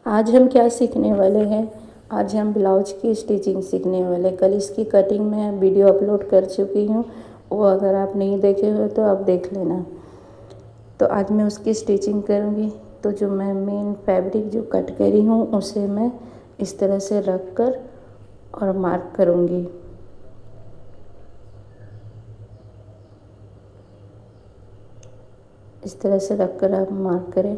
आज हम क्या सीखने वाले हैं। आज हम ब्लाउज की स्टिचिंग सीखने वाले। कल इसकी कटिंग में वीडियो अपलोड कर चुकी हूँ, वो अगर आप नहीं देखे हो तो आप देख लेना। तो आज मैं उसकी स्टिचिंग करूँगी। तो जो मैं मेन फैब्रिक जो कट करी हूँ उसे मैं इस तरह से रख कर और मार्क करूँगी। इस तरह से रख कर आप मार्क करें।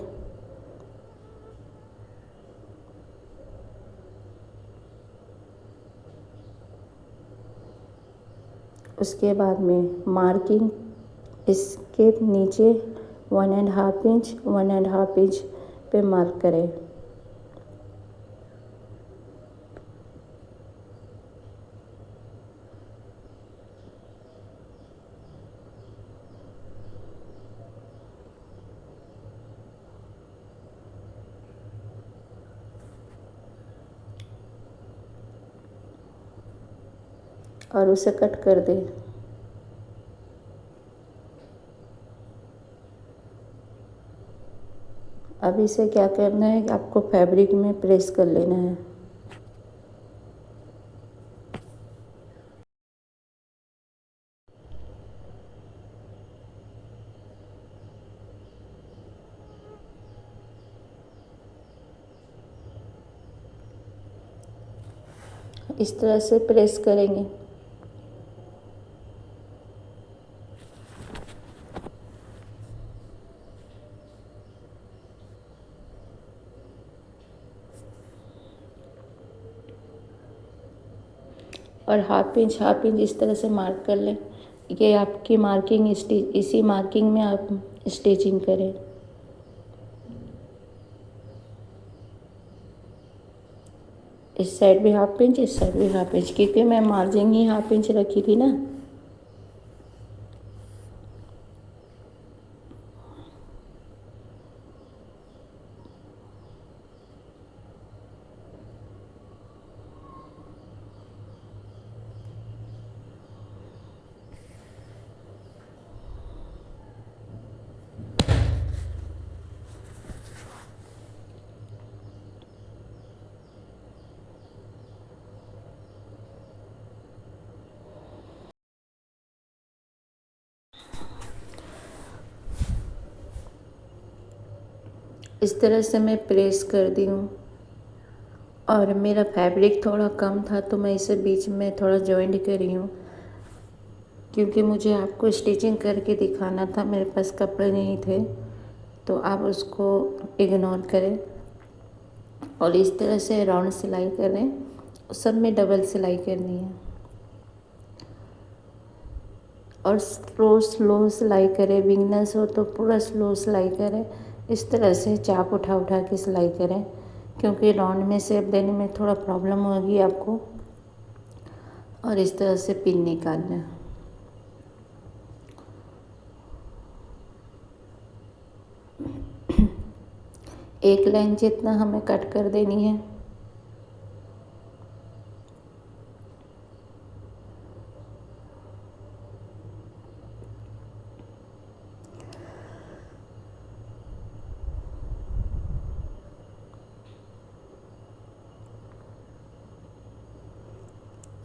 उसके बाद में मार्किंग इसके नीचे 1.5 इंच 1.5 इंच पे मार्क करें। और उसे कट कर दें। अब इसे क्या करना है, आपको फैब्रिक में प्रेस कर लेना है। इस तरह से प्रेस करेंगे। और हाफ इंच इस तरह से मार्क कर लें। ये आपकी मार्किंग इसी मार्किंग में आप स्टिचिंग करें। इस साइड भी हाफ इंच, इस साइड भी हाफ इंच, क्योंकि मैं मार्जिन ही हाफ इंच रखी थी ना। इस तरह से मैं प्रेस कर दी हूँ। और मेरा फैब्रिक थोड़ा कम था तो मैं इसे बीच में थोड़ा जॉइंट करी हूँ, क्योंकि मुझे आपको स्टिचिंग करके दिखाना था, मेरे पास कपड़े नहीं थे। तो आप उसको इग्नोर करें और इस तरह से राउंड सिलाई करें। सब में डबल सिलाई करनी है और स्लो सिलाई करें। बिगनर्स हो तो पूरा स्लो सिलाई करें। इस तरह से चाप उठा उठा के सिलाई करें, क्योंकि राउंड में शेप देने में थोड़ा प्रॉब्लम होगी आपको। और इस तरह से पिन निकालना। एक लाइन जितना हमें कट कर देनी है।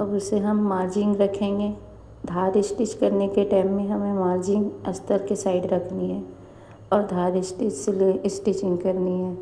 अब उसे हम मार्जिन रखेंगे। धार स्टिच करने के टाइम में हमें मार्जिन अस्तर के साइड रखनी है और धार स्टिच से स्टिचिंग करनी है।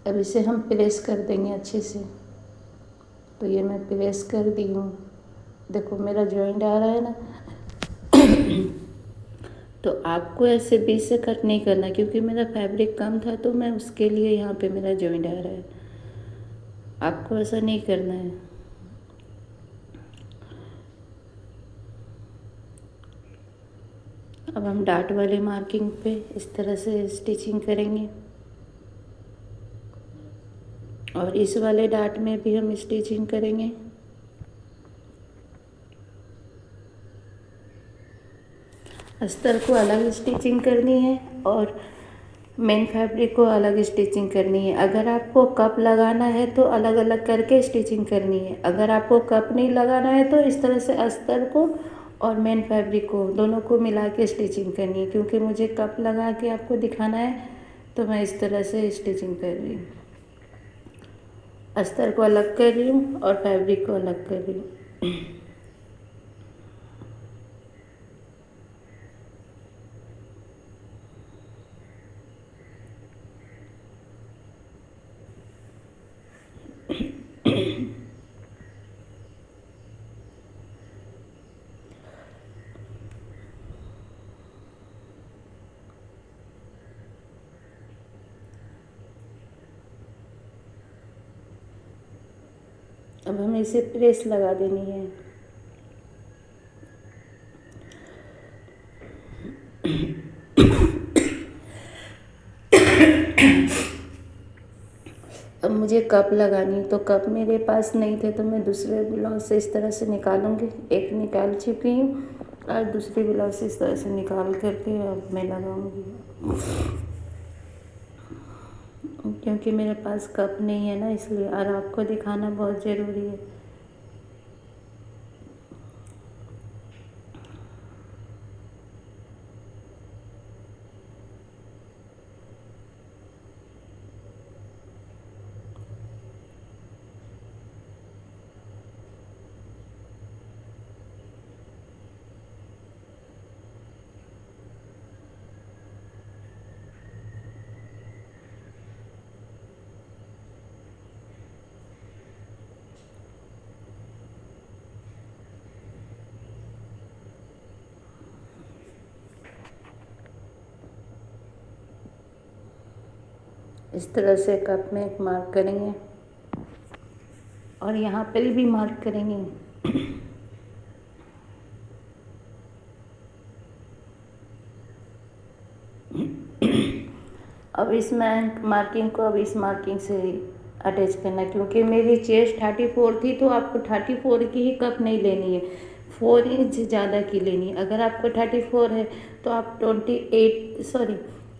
अब इसे हम प्रेस कर देंगे अच्छे से। तो ये मैं प्रेस कर दी हूँ। देखो मेरा जॉइंट आ रहा है ना। तो आपको ऐसे बीच से कट नहीं करना, क्योंकि मेरा फैब्रिक कम था तो मैं उसके लिए यहाँ पे मेरा जॉइंट आ रहा है। आपको ऐसा नहीं करना है। अब हम डाट वाले मार्किंग पे इस तरह से स्टिचिंग करेंगे और इस वाले डाट में भी हम स्टिचिंग करेंगे। अस्तर को अलग स्टिचिंग करनी है और मेन फैब्रिक को अलग स्टिचिंग करनी है। अगर आपको कप लगाना है तो अलग अलग करके स्टिचिंग करनी है। अगर आपको कप नहीं लगाना है तो इस तरह से अस्तर को और मेन फैब्रिक को दोनों को मिला के स्टिचिंग करनी है। क्योंकि मुझे कप लगा के आपको दिखाना है तो मैं इस तरह से स्टिचिंग कर रही हूँ। अस्तर को अलग कर रही हूँ और फैब्रिक को अलग कर रही हूँ। अब हमें इसे प्रेस लगा देनी है। अब मुझे कप लगानी है तो कप मेरे पास नहीं थे तो मैं दूसरे ब्लाउज से इस तरह से निकालूंगी। एक निकाल चुकी हूँ और दूसरी ब्लाउज से इस तरह से निकाल करके अब मैं लगाऊंगी। क्योंकि मेरे पास कप नहीं है ना, इसलिए और आपको दिखाना बहुत ज़रूरी है। इस तरह से कप में एक मार्क करेंगे और यहाँ पर भी मार्क करेंगे। अब इस मार्किंग को अब इस मार्किंग से अटैच करना, क्योंकि मेरी चेस्ट 34 थी तो आपको 34 की ही कप नहीं लेनी है, 4 इंच ज़्यादा की लेनी है। अगर आपको 34 है तो आप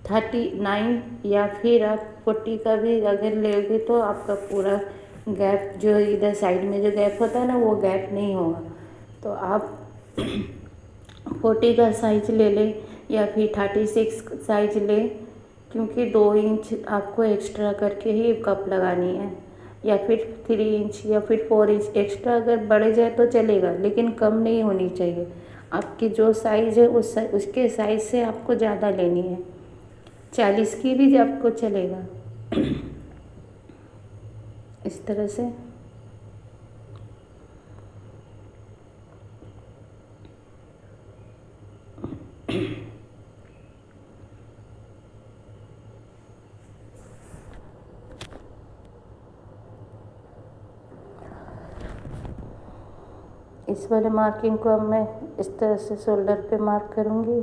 39 या फिर आप 40 का भी अगर लेगे तो आपका पूरा गैप जो इधर साइड में जो गैप होता है ना, वो गैप नहीं होगा। तो आप 40 का साइज ले लें या फिर 36 साइज लें, क्योंकि 2 इंच आपको एक्स्ट्रा करके ही कप लगानी है। या फिर 3 इंच या फिर 4 इंच एक्स्ट्रा अगर बढ़ जाए तो चलेगा, लेकिन कम नहीं होनी चाहिए। आपकी जो साइज़ है उसके साइज़ से आपको ज़्यादा लेनी है। 40 की भी आपको चलेगा। इस तरह से इस वाले मार्किंग को अब मैं इस तरह से शोल्डर पे मार्क करूँगी।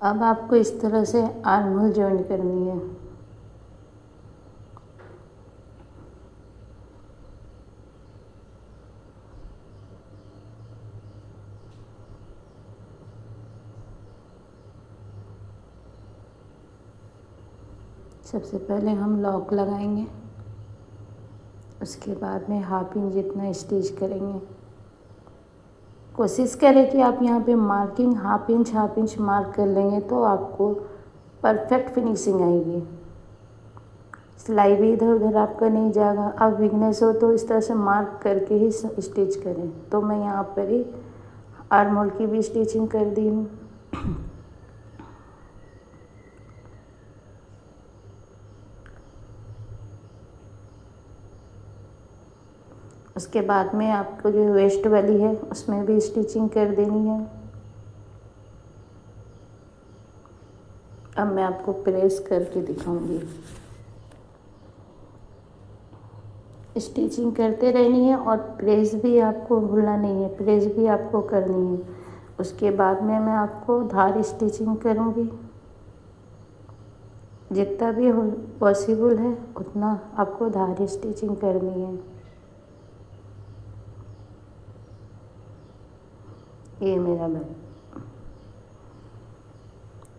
अब आपको इस तरह से आर्म होल जॉइन करनी है। सबसे पहले हम लॉक लगाएंगे, उसके बाद में हाफ इंच जितना स्टिच करेंगे। कोशिश करें कि आप यहाँ पे मार्किंग हाफ इंच मार्क कर लेंगे तो आपको परफेक्ट फिनिशिंग आएगी। सिलाई भी इधर उधर आपका नहीं जाएगा। आप वीकनेस हो तो इस तरह से मार्क करके ही स्टिच करें। तो मैं यहाँ पर ही आर्म होल की भी स्टिचिंग कर दी हूँ। उसके बाद में आपको जो वेस्ट वाली है उसमें भी स्टिचिंग कर देनी है। अब मैं आपको प्रेस करके दिखाऊंगी। स्टिचिंग करते रहनी है और प्रेस भी आपको भूलना नहीं है, प्रेस भी आपको करनी है। उसके बाद में मैं आपको धार स्टिचिंग करूँगी। जितना भी हो पॉसिबल है उतना आपको धार स्टिचिंग करनी है। ये मेरा बैग।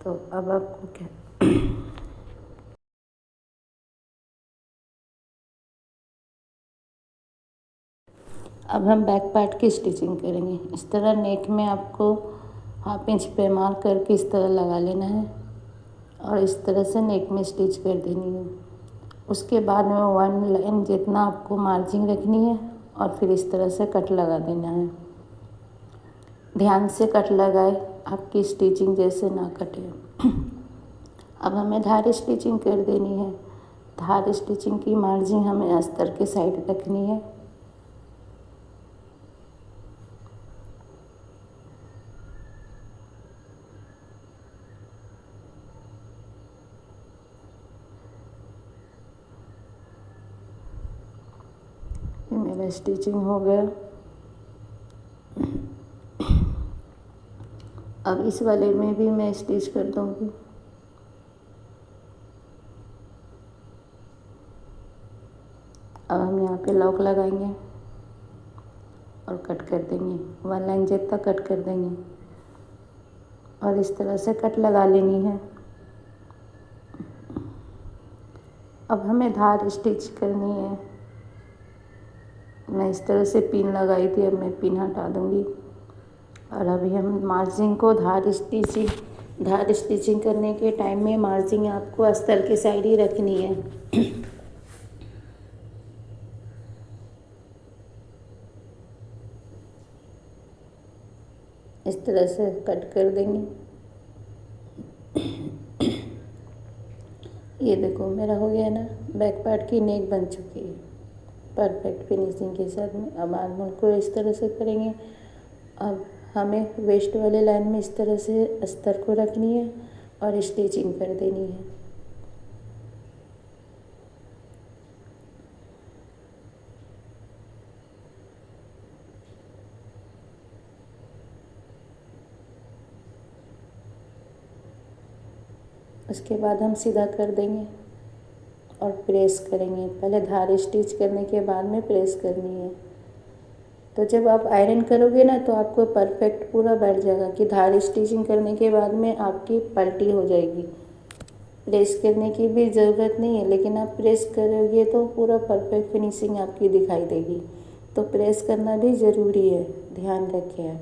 तो अब आपको क्या, अब हम बैक पार्ट की स्टिचिंग करेंगे। इस तरह नेक में आपको 1/2 इंच पे मार्क करके इस तरह लगा लेना है और इस तरह से नेक में स्टिच कर देनी है। उसके बाद में 1 लाइन जितना आपको मार्जिन रखनी है और फिर इस तरह से कट लगा देना है। ध्यान से कट लगाए, आपकी स्टिचिंग जैसे ना कटे। अब हमें धार स्टिचिंग कर देनी है। धार स्टिचिंग की मार्जिन हमें अस्तर के साइड रखनी है। ये मेरा स्टिचिंग हो गया। अब इस वाले में भी मैं स्टिच कर दूँगी। अब हम यहाँ पे लॉक लगाएंगे और कट कर देंगे। 1 लाइन जितना कट कर देंगे और इस तरह से कट लगा लेनी है। अब हमें धार स्टिच करनी है। मैं इस तरह से पिन लगाई थी, अब मैं पिन हटा दूँगी और अभी हम मार्जिन को धार स्टिचिंग करने के टाइम में मार्जिन आपको अस्तर की साइड ही रखनी है। इस तरह से कट कर देंगे। ये देखो मेरा हो गया ना, बैक पार्ट की नेक बन चुकी है परफेक्ट फिनिशिंग के साथ में। अब आर्म को इस तरह से करेंगे। अब हमें वेस्ट वाले लाइन में इस तरह से अस्तर को रखनी है और स्टिचिंग कर देनी है। उसके बाद हम सीधा कर देंगे और प्रेस करेंगे। पहले धार स्टिच करने के बाद में प्रेस करनी है। तो जब आप आयरन करोगे ना तो आपको परफेक्ट पूरा बैठ जाएगा कि धार स्टिचिंग करने के बाद में आपकी पलटी हो जाएगी। प्रेस करने की भी ज़रूरत नहीं है, लेकिन आप प्रेस करोगे तो पूरा परफेक्ट फिनिशिंग आपकी दिखाई देगी। तो प्रेस करना भी ज़रूरी है, ध्यान रखें आप।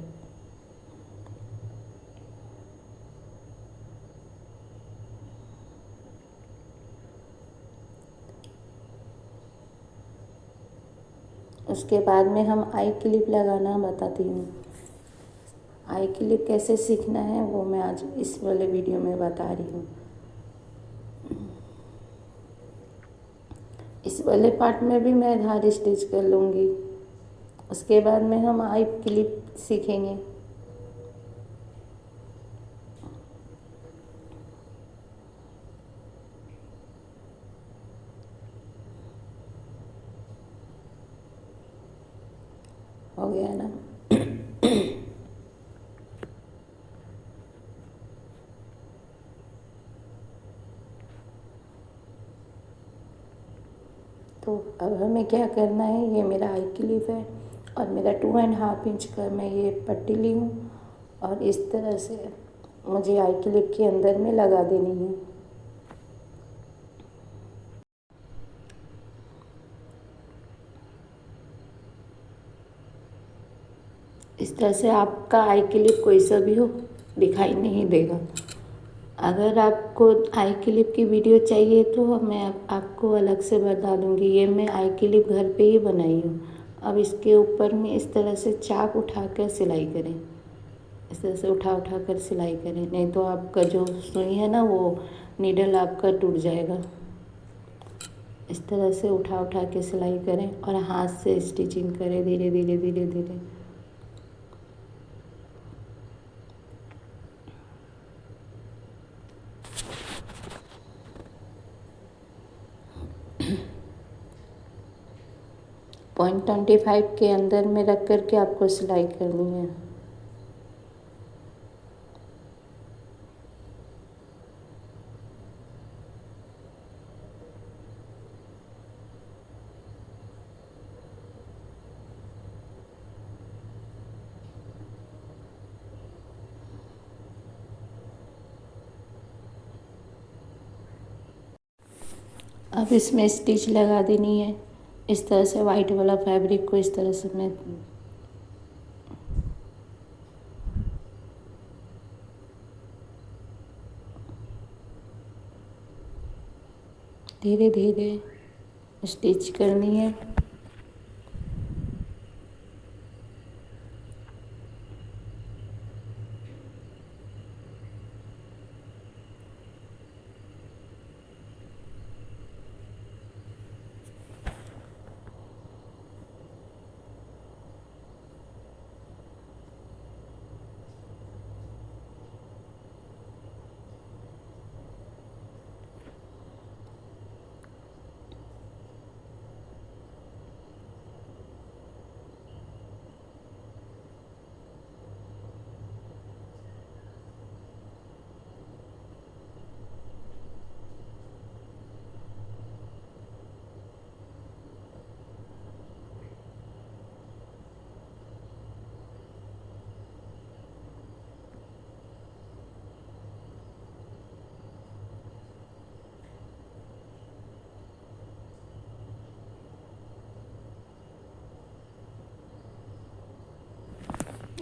उसके बाद में हम आई क्लिप लगाना बताती हूँ। आई क्लिप कैसे सीखना है वो मैं आज इस वाले वीडियो में बता रही हूँ। इस वाले पार्ट में भी मैं धार स्टिच कर लूँगी। उसके बाद में हम आई क्लिप सीखेंगे। हो गया ना। तो अब हमें क्या करना है, ये मेरा आई क्लिप है और मेरा 2.5 इंच का मैं ये पट्टी ली हूँ और इस तरह से मुझे आई क्लिप के अंदर में लगा देनी है। इस तरह से आपका आई क्लिप कोई सा भी हो दिखाई नहीं देगा। अगर आपको आई क्लिप की वीडियो चाहिए तो मैं आपको अलग से बता दूँगी। ये मैं आई क्लिप घर पे ही बनाई हूँ। अब इसके ऊपर में इस तरह से चाक उठाकर सिलाई करें। इस तरह से उठा उठा कर सिलाई करें, नहीं तो आपका जो सुई है ना वो नीडल आपका टूट जाएगा। इस तरह से उठा उठा के सिलाई करें और हाथ से स्टिचिंग करें धीरे धीरे धीरे धीरे। 0.25 के अंदर में रख कर के आपको सिलाई करनी है। अब इसमें स्टिच लगा देनी है। इस तरह से वाइट वाला फैब्रिक को इस तरह से मैं धीरे धीरे स्टिच करनी है।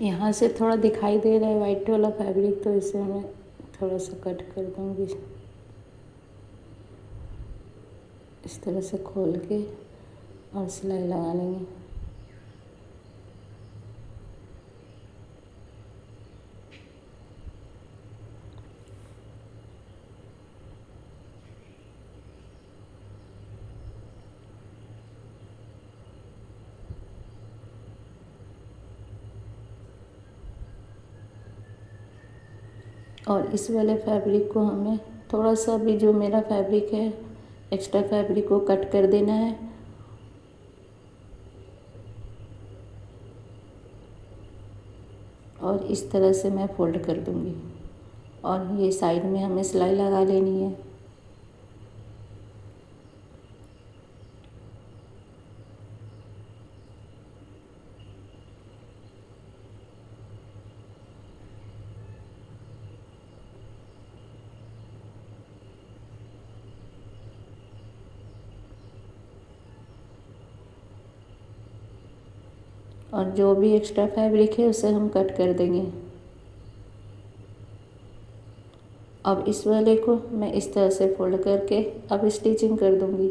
यहाँ से थोड़ा दिखाई दे रहा है वाइट वाला फैब्रिक, तो इसे मैं थोड़ा सा कट कर दूँगी। इस तरह से खोल के और सिलाई लगा लेंगे। और इस वाले फैब्रिक को हमें थोड़ा सा भी जो मेरा फैब्रिक है एक्स्ट्रा फैब्रिक को कट कर देना है। और इस तरह से मैं फोल्ड कर दूँगी और ये साइड में हमें सिलाई लगा लेनी है। और जो भी एक्स्ट्रा फैब्रिक है उसे हम कट कर देंगे। अब इस वाले को मैं इस तरह से फोल्ड करके अब स्टिचिंग कर दूँगी।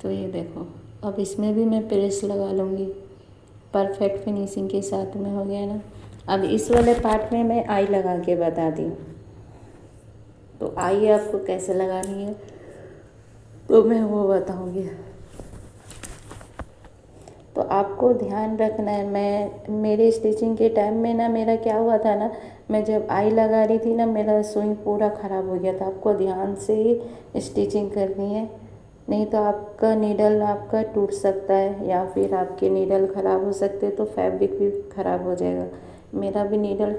तो ये देखो, अब इसमें भी मैं प्रेस लगा लूँगी। परफेक्ट फिनिशिंग के साथ में हो गया ना। अब इस वाले पार्ट में मैं आई लगा के बता दी। तो आई आपको कैसे लगानी है तो मैं वो बताऊँगी। तो आपको ध्यान रखना है, मैं मेरे स्टिचिंग के टाइम में ना मेरा क्या हुआ था ना, मैं जब आई लगा रही थी ना मेरा सुई पूरा ख़राब हो गया था। आपको ध्यान से ही स्टिचिंग करनी है, नहीं तो आपका नीडल आपका टूट सकता है या फिर आपके नीडल ख़राब हो सकते हैं, तो फैब्रिक भी ख़राब हो जाएगा। मेरा भी नीडल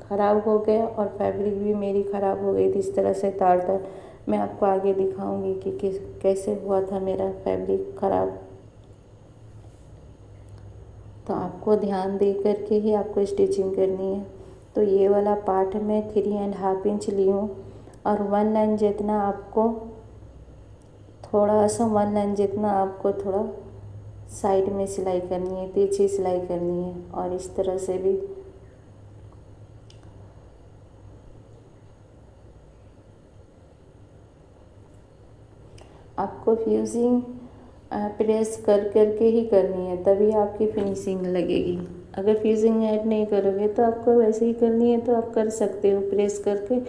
ख़राब हो गया और फैब्रिक भी मेरी ख़राब हो गई थी इस तरह से तार तार। मैं आपको आगे दिखाऊंगी कि कैसे हुआ था मेरा फैब्रिक ख़राब। तो आपको ध्यान दे करके ही आपको स्टिचिंग करनी है। तो ये वाला पार्ट मैं 3.5 इंच ली हूँ और 1 इंच जितना आपको थोड़ा सा 1 इंच जितना आपको थोड़ा साइड में सिलाई करनी है, तिरछी सिलाई करनी है। और इस तरह से भी आपको फ्यूजिंग प्रेस कर करके ही करनी है, तभी आपकी फिनिशिंग लगेगी। अगर फ्यूजिंग ऐड नहीं करोगे तो आपको वैसे ही करनी है तो आप कर सकते हो, प्रेस करके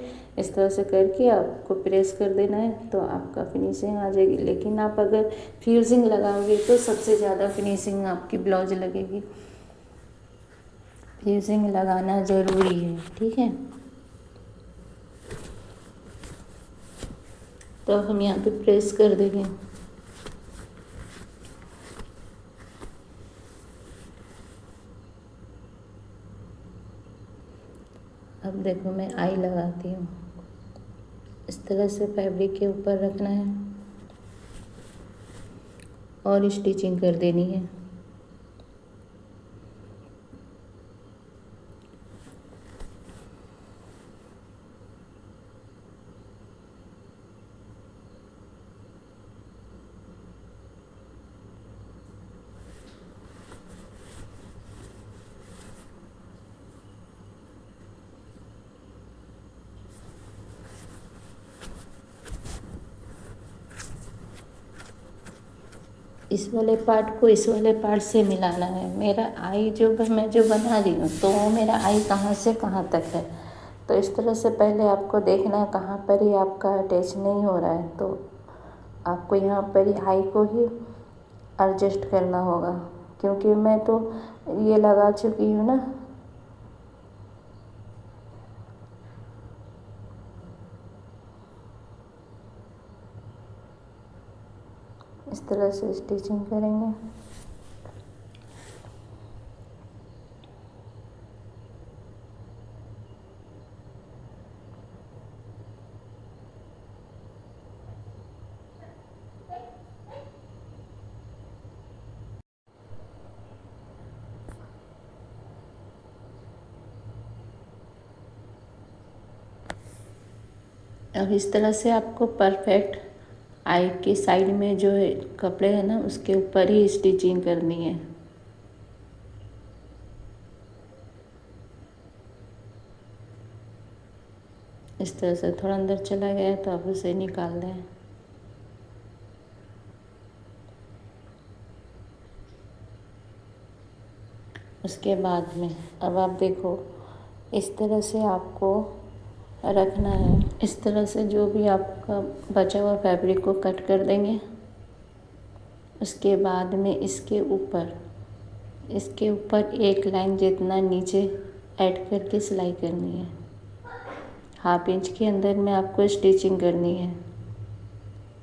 इस तरह से करके आपको प्रेस कर देना है तो आपका फिनिशिंग आ जाएगी। लेकिन आप अगर फ्यूजिंग लगाओगे तो सबसे ज़्यादा फिनिशिंग आपकी ब्लाउज लगेगी। फ्यूजिंग लगाना ज़रूरी है, ठीक है। तो हम यहाँ पे प्रेस कर देंगे। अब देखो मैं आई लगाती हूँ। इस तरह से फैब्रिक के ऊपर रखना है और स्टिचिंग कर देनी है। इस वाले पार्ट को इस वाले पार्ट से मिलाना है। मेरा आई मैं जो बना रही हूँ तो वो मेरा आई कहाँ से कहाँ तक है, तो इस तरह से पहले आपको देखना है कहाँ पर ही आपका अटैच नहीं हो रहा है, तो आपको यहाँ पर ही आई को ही एडजस्ट करना होगा। क्योंकि मैं तो ये लगा चुकी हूँ ना, इस तरह से स्टिचिंग करेंगे। अब इस तरह से आपको परफेक्ट आई के साइड में जो है कपड़े हैं ना उसके ऊपर ही स्टिचिंग करनी है। इस तरह से थोड़ा अंदर चला गया है तो आप उसे निकाल दें। उसके बाद में अब आप देखो इस तरह से आपको रखना है। इस तरह से जो भी आपका बचा हुआ फैब्रिक को कट कर देंगे। उसके बाद में इसके ऊपर एक लाइन जितना नीचे ऐड करके सिलाई करनी है। हाफ इंच के अंदर में आपको स्टिचिंग करनी है।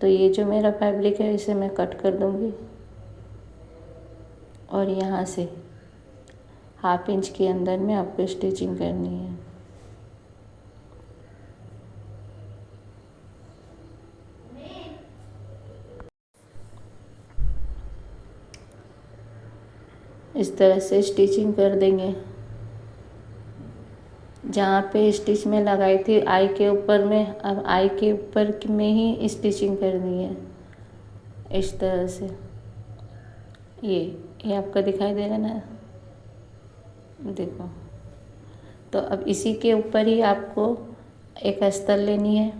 तो ये जो मेरा फैब्रिक है इसे मैं कट कर दूंगी और यहाँ से हाफ इंच के अंदर में आपको स्टिचिंग करनी है। इस तरह से स्टिचिंग कर देंगे। जहाँ पे स्टिच में लगाई थी आई के ऊपर में, अब आई के ऊपर में ही स्टिचिंग करनी है। इस तरह से ये आपको दिखाई दे रहा है ना, देखो। तो अब इसी के ऊपर ही आपको एक अस्तर लेनी है।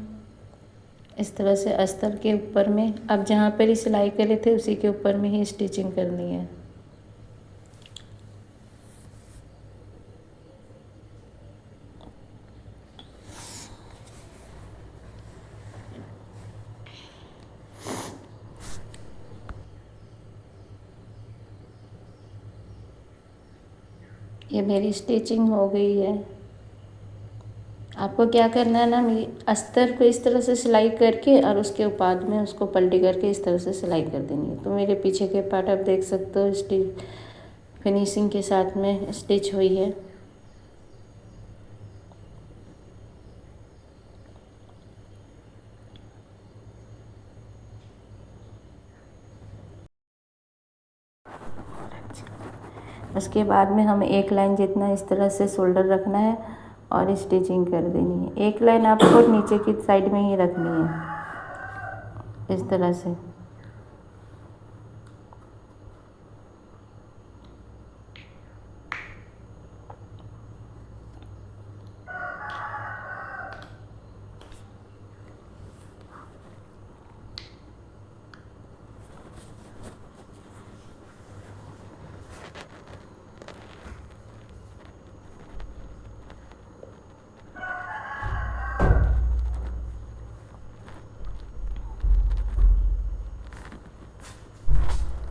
इस तरह से अस्तर के ऊपर में अब जहाँ पर ही सिलाई करे थे उसी के ऊपर में ही स्टिचिंग करनी है। ये मेरी स्टिचिंग हो गई है। आपको क्या करना है ना, अस्तर को इस तरह से सिलाई करके और उसके बाद में उसको पलटी करके इस तरह से सिलाई कर देनी है। तो मेरे पीछे के पार्ट आप देख सकते हो स्टिच फिनिशिंग के साथ में स्टिच हुई है। उसके बाद में हमें एक लाइन जितना इस तरह से शोल्डर रखना है और स्टिचिंग कर देनी है। एक लाइन आपको नीचे की साइड में ही रखनी है इस तरह से।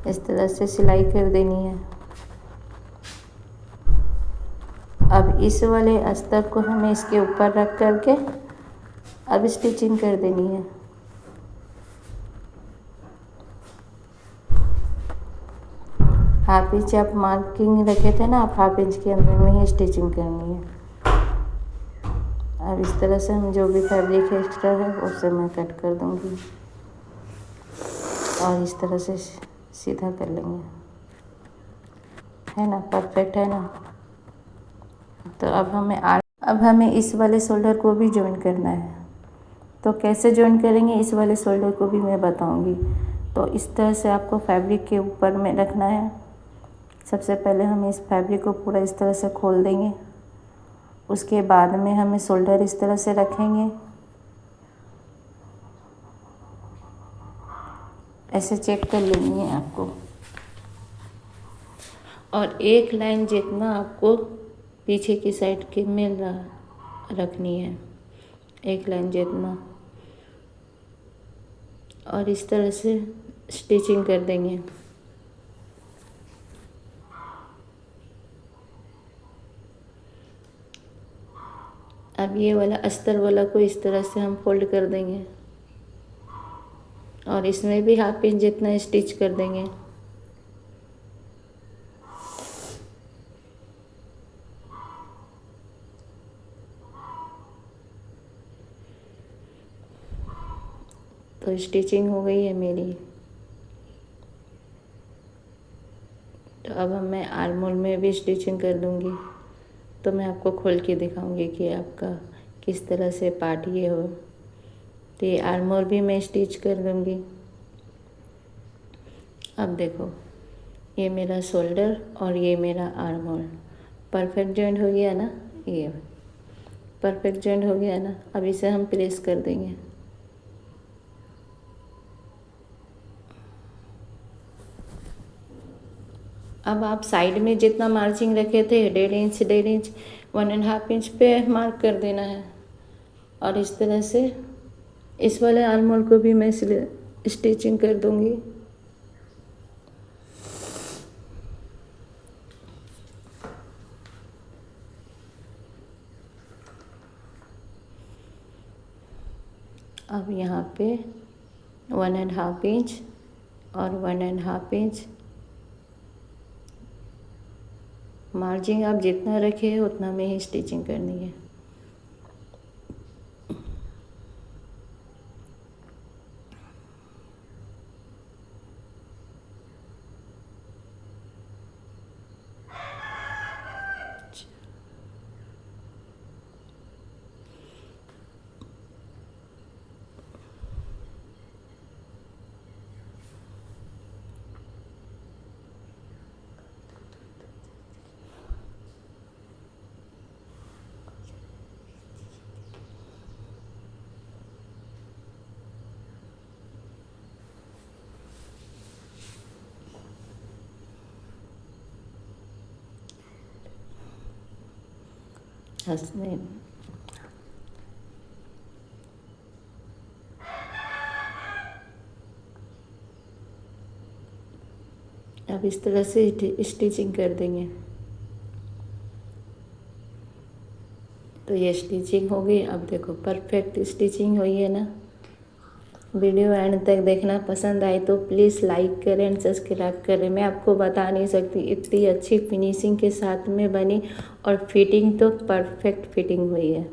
इस तरह से सिलाई कर देनी है। अब इस वाले अस्तर को हमें इसके ऊपर रख करके अब स्टिचिंग कर देनी है। हाफ इंच आप मार्किंग रखे थे ना, आप हाफ इंच के अंदर में ही स्टिचिंग करनी है। अब इस तरह से हम जो भी फैब्रिक एक्स्ट्रा है उसे मैं कट कर दूंगी और इस तरह से सीधा कर लेंगे, है ना, परफेक्ट है ना। तो अब हमें इस वाले शोल्डर को भी जॉइन करना है। तो कैसे जॉइन करेंगे इस वाले शोल्डर को भी मैं बताऊंगी। तो इस तरह से आपको फैब्रिक के ऊपर में रखना है। सबसे पहले हम इस फैब्रिक को पूरा इस तरह से खोल देंगे। उसके बाद में हमें शोल्डर इस तरह से रखेंगे, ऐसे चेक कर लेनी है आपको। और एक लाइन जितना आपको पीछे की साइड के मिल रहा रखनी है, एक लाइन जितना, और इस तरह से स्टिचिंग कर देंगे। अब ये वाला अस्तर वाला को इस तरह से हम फोल्ड कर देंगे और इसमें भी हाफ इंच जितना स्टिच कर देंगे। तो स्टिचिंग हो गई है मेरी। तो अब मैं आर्मोल में भी स्टिचिंग कर दूंगी। तो मैं आपको खोल के दिखाऊंगी कि आपका किस तरह से पार्ट ये हो। तो ये आर्मोल भी मैं स्टिच कर दूंगी। अब देखो, ये मेरा शोल्डर और ये मेरा आर्मोल परफेक्ट जॉइंट हो गया ना, ये परफेक्ट जॉइंट हो गया ना। अब इसे हम प्रेस कर देंगे। अब आप साइड में जितना मार्जिंग रखे थे 1.5 इंच 1.5 इंच पे मार्क कर देना है। और इस तरह से इस वाले आर्मोल को भी मैं स्टिचिंग कर दूंगी। अब यहाँ पे 1.5 इंच और 1.5 इंच मार्जिंग आप जितना रखे उतना में ही स्टिचिंग करनी है। हंसने अब इस तरह से स्टिचिंग कर देंगे। तो ये स्टिचिंग हो गई। अब देखो परफेक्ट स्टिचिंग हुई है ना। वीडियो एंड तक देखना, पसंद आए तो प्लीज़ लाइक करें एंड सब्सक्राइब करें। मैं आपको बता नहीं सकती इतनी अच्छी फिनिशिंग के साथ में बनी और फिटिंग तो परफेक्ट फिटिंग हुई है।